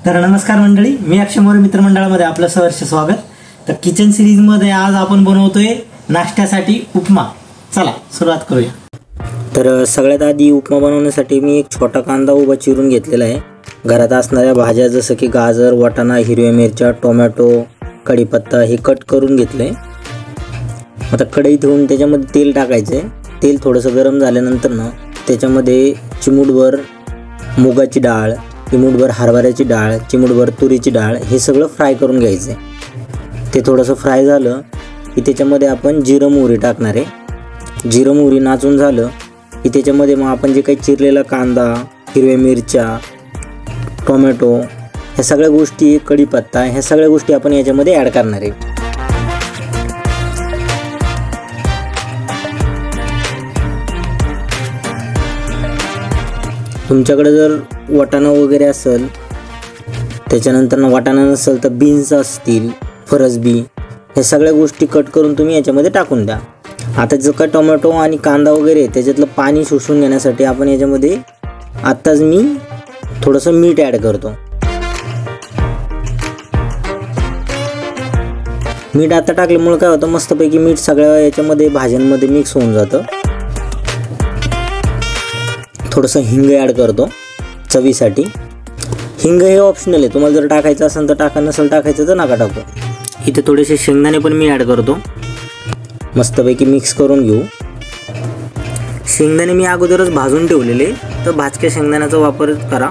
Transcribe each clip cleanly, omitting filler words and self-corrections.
तर नमस्कार मंडळी, मी अक्षय मोरे मित्रमंडळामध्ये आपलं सहर्ष स्वागत। तर किचन सिरीज मध्ये आज आपण बनवतोय नाश्त्यासाठी उपमा। चला सुरुवात करूया। तर सगळ्यात आधी उपमा बनवण्यासाठी मी एक छोटा कांदा उभा चिरून घेतलेला आहे। घरात असणाऱ्या भाज्या जसं की गाजर, वाटाणा, हिरव्या मिरच्या, टोमॅटो, कढीपत्ता हे कट करून घेतले। आता कढई ठेवून त्याच्यामध्ये तेल टाकायचे। तेल थोडंसं गरम झाल्यानंतर ना त्याच्यामध्ये चिमूटभर मुगाची डाळ, चिमूटभर हरभऱ्याची डाळ, चिमूटभर तुरीची डाळ हे सगळं फ्राय करून घ्यायचे। ते थोडंसं फ्राय झालं की त्याच्यामध्ये आपण जिरं मोहरी टाकणार आहे। जिरं मोहरी नाचून झालं की त्याच्यामध्ये मग आपण जे काही चिरलेला कांदा, हिरव्या मिरच्या, टोमॅटो ह्या सगळ्या गोष्टी, कढीपत्ता ह्या सगळ्या गोष्टी आपण याच्यामध्ये ॲड करणार आहे। तुमच्याकडे जर वाटाणा वगैरे असेल, त्याच्यानंतर वाटाणा नसेल तर बीन्स असतील, फरसबी, हे सगळ्या गोष्टी कट करून तुम्ही याच्यामध्ये टाकून द्या। आता जो का टोमॅटो आणि कांदा वगैरे त्याच्यातलं पाणी शोषून घेण्यासाठी आपण याच्यामध्ये आत्ताच मी थोडंसं मीठ ॲड करतो। मीठ आता टाकल्यामुळे काय होतं, मस्तपैकी मीठ सगळ्या याच्यामध्ये भाज्यांमध्ये मिक्स होऊन जातं। थोडंसं हिंग ॲड करतो चवीसाठी। हिंग हे ऑप्शनल आहे, तुम्हाला जर टाकायचं असेल तर टाका, नसेल टाकायचं तर नका टाकू। इथे थोडेसे शेंगदाणे पण मी ॲड करतो। मस्तपैकी मिक्स करून घेऊ। शेंगदाणे मी अगोदरच भाजून ठेवलेले, तर भाजक्या शेंगदाण्याचा वापर करा।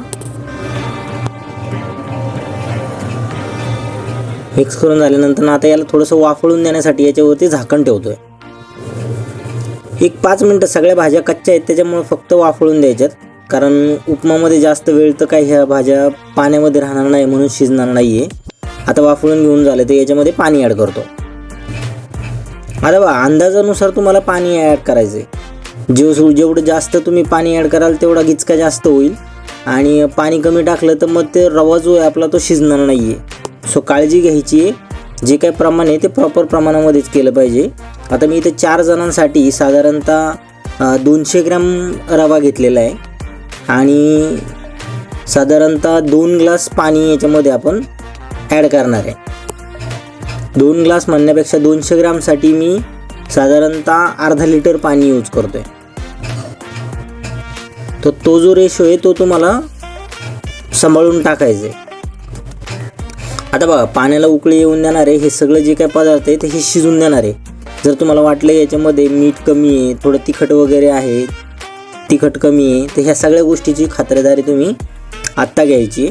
मिक्स करून झाल्यानंतर आता याला थोडंसं वाफळून देण्यासाठी याच्यावरती झाकण ठेवतोय। एक 5 मिनटं। सगळ्या भाज्या कच्च्या आहेत त्याच्यामुळे फक्त वाफळून द्यायच्यात, कारण उपमामध्ये जास्त वेळ तर काही ह्या भाज्या पाण्यामध्ये राहणार नाही म्हणून शिजणार नाही आहे। आता वाफळून घेऊन झालं तर याच्यामध्ये पाणी ॲड करतो। आता अंदाजानुसार तुम्हाला पाणी ॲड करायचं आहे। जेवढं जास्त तुम्ही पाणी ॲड कराल तेवढा गिचका जास्त होईल, आणि पाणी कमी टाकलं तर मग ते रवा जो आहे आपला तो शिजणार नाही आहे। सो काळजी घ्यायची आहे, जे काही प्रमाण आहे ते प्रॉपर प्रमाणामध्येच केलं पाहिजे। आता मी इथे 4 जणांसाठी साधारणतः 200 ग्रॅम रवा घेतलेला आहे, आणि साधारणतः 2 ग्लास पाणी याच्यामध्ये आपण ॲड करणार आहे। 2 ग्लास म्हणण्यापेक्षा 200 ग्रॅमसाठी मी साधारणतः अर्धा लिटर पाणी यूज करतोय। तर तो जो रेशो आहे तो तुम्हाला सांभाळून टाकायचा आहे। आता बघा, पाण्याला उकळी येऊन देणार आहे। हे सगळं जे काही पदार्थ आहे ते हे शिजून देणार आहे। जर तुम्हाला वाटलं याच्यामध्ये मीठ कमी आहे, थोडं तिखट वगैरे आहे, तिखट कमी आहे, तर ह्या सगळ्या गोष्टीची खात्रीदारी तुम्ही आत्ता घ्यायची,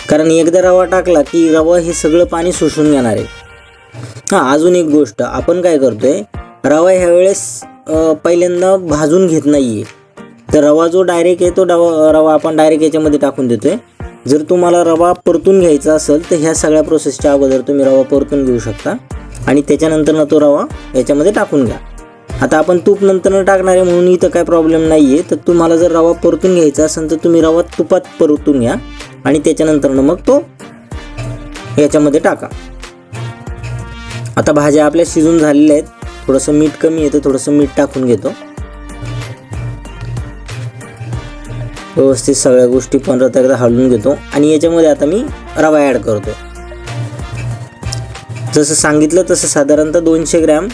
कारण एकदा रवा टाकला की रवा हे सगळं पाणी शोषून घेणार आहे। हां, अजून एक गोष्ट आपण काय करतोय, रवा ह्या वेळेस पहिल्यांदा भाजून घेत नाही आहे। तर रवा जो डायरेक्ट आहे तो रवा आपण डायरेक्ट याच्यामध्ये टाकून देतोय। जर तुम्हाला रवा परतून घ्यायचा असेल तर ह्या सगळ्या प्रोसेसच्या अगोदर तुम्ही रवा परतून घेऊ शकता, आणि त्याच्यानंतर तो रवा याच्यामध्ये टाकून घ्या। आता आपण तूप नंतर टाकणार आहे म्हणून इथं काय प्रॉब्लेम नाही आहे। तर तुम्हाला जर रवा परतून घ्यायचा असेल तर तुम्ही रवा तुपात परतून घ्या, आणि त्याच्यानंतर मग तो याच्यामध्ये टाका। आता भाज्या आपल्या शिजून झालेल्या आहेत। थोडंसं मीठ कमी आहे तर थोडंसं मीठ टाकून घेतो। व्यवस्थित सगळ्या गोष्टी परत एकदा हलवून घेतो, आणि याच्यामध्ये आता मी रवा ॲड करतो। जसं सांगितलं तसं साधारणतः 200 ग्रॅम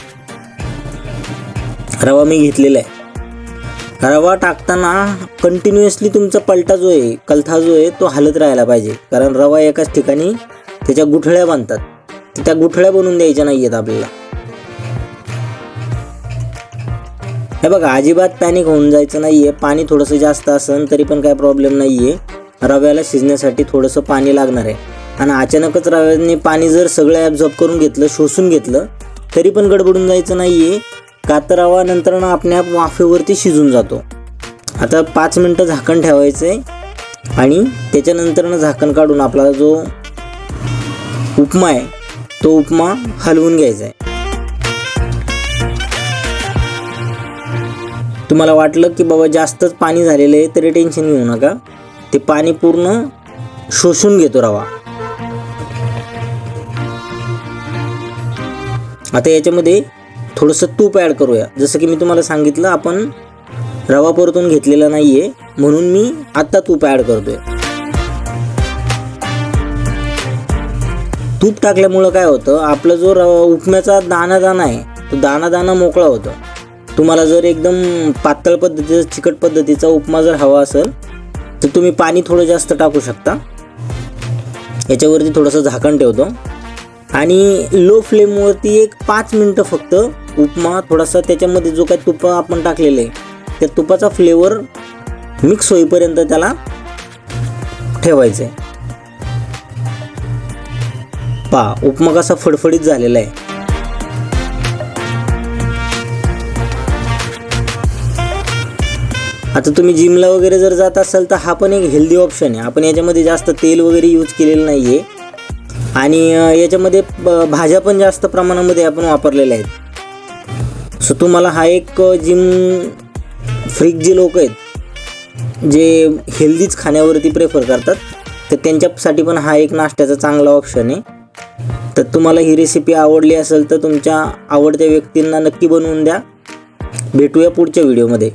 रवा मी घेतलेला आहे। रवा टाकताना कंटिन्युअसली तुमचा पलटा जो आहे, कलथा जो आहे तो हलत राहायला पाहिजे, कारण रवा एकाच ठिकाणी त्याच्या गुठळ्या बांधतात, त्या गुठळ्या बनवून द्यायच्या नाही आहेत आपल्याला। हे बघा, अजिबात पॅनिक होऊन जायचं नाही आहे। पाणी थोडंसं जास्त असेल तरी पण काय प्रॉब्लेम नाही आहे। रव्याला शिजण्यासाठी थोडंसं पाणी लागणार आहे, आणि अचानकच रव्याने पाणी जर सगळं ॲब्झॉर्ब करून घेतलं, शोषून घेतलं, तरी पण गडबडून जायचं नाही आहे, का तर रवा नंतर आपल्या वाफेवरती शिजून जातो। आता 5 मिनटं झाकण ठेवायचं आहे, आणि त्याच्यानंतर झाकण काढून आपला जो उपमा आहे तो उपमा हलवून घ्यायचा आहे। तुम्हाला वाटलं की बाबा जास्तच पाणी झालेलं आहे तरी टेन्शन घेऊ नका, ते पाणी पूर्ण शोषून घेतो रवा। आता याच्यामध्ये थोडंसं तूप ॲड करूया। जसं की मी तुम्हाला सांगितलं, आपण रवा परतून घेतलेला नाही आहे म्हणून मी आत्ता तूप ॲड करतोय। तूप टाकल्यामुळं काय होतं, आपला जो उपम्याचा दाणा आहे तो दाणा मोकळा होतो. तुम्हाला जर एकदम पातळ पद्धतीचा चिकट पद्धतीचा उपमा जर हवा असेल तर तुम्ही पाणी थोडं जास्त टाकू शकता. याच्यावरती थोडंसं झाकण ठेवतो आणि लो फ्लेमवरती एक 5 मिनटं फक्त उपमा थोडासा त्याच्यामध्ये जो काय तुप आपण टाकलेलं आहे त्या तुपाचा फ्लेवर मिक्स होईपर्यंत त्याला ठेवायचं आहे. पहा उपमा कसा फडफडीत झालेला आहे. आता तुम्ही जिमला वगैरे जर जात असाल तर हा पण एक हेल्दी ऑप्शन आहे. आपण याच्यामध्ये जास्त तेल वगैरे यूज केलेलं नाही आहे आणि याच्यामध्ये भाज्या पण जास्त प्रमाणामध्ये आपण वापरलेल्या आहेत. सो तुम्हाला हा एक जिम फ्रीक जे लोक आहेत जे हेल्दीच खाण्यावरती प्रेफर करतात तर त्यांच्यासाठी पण हा एक नाश्त्याचा चांगला ऑप्शन आहे. तर तुम्हाला ही रेसिपी आवडली असेल तर तुमच्या आवडत्या व्यक्तींना नक्की बनवून द्या. भेटूया पुढच्या व्हिडिओमध्ये.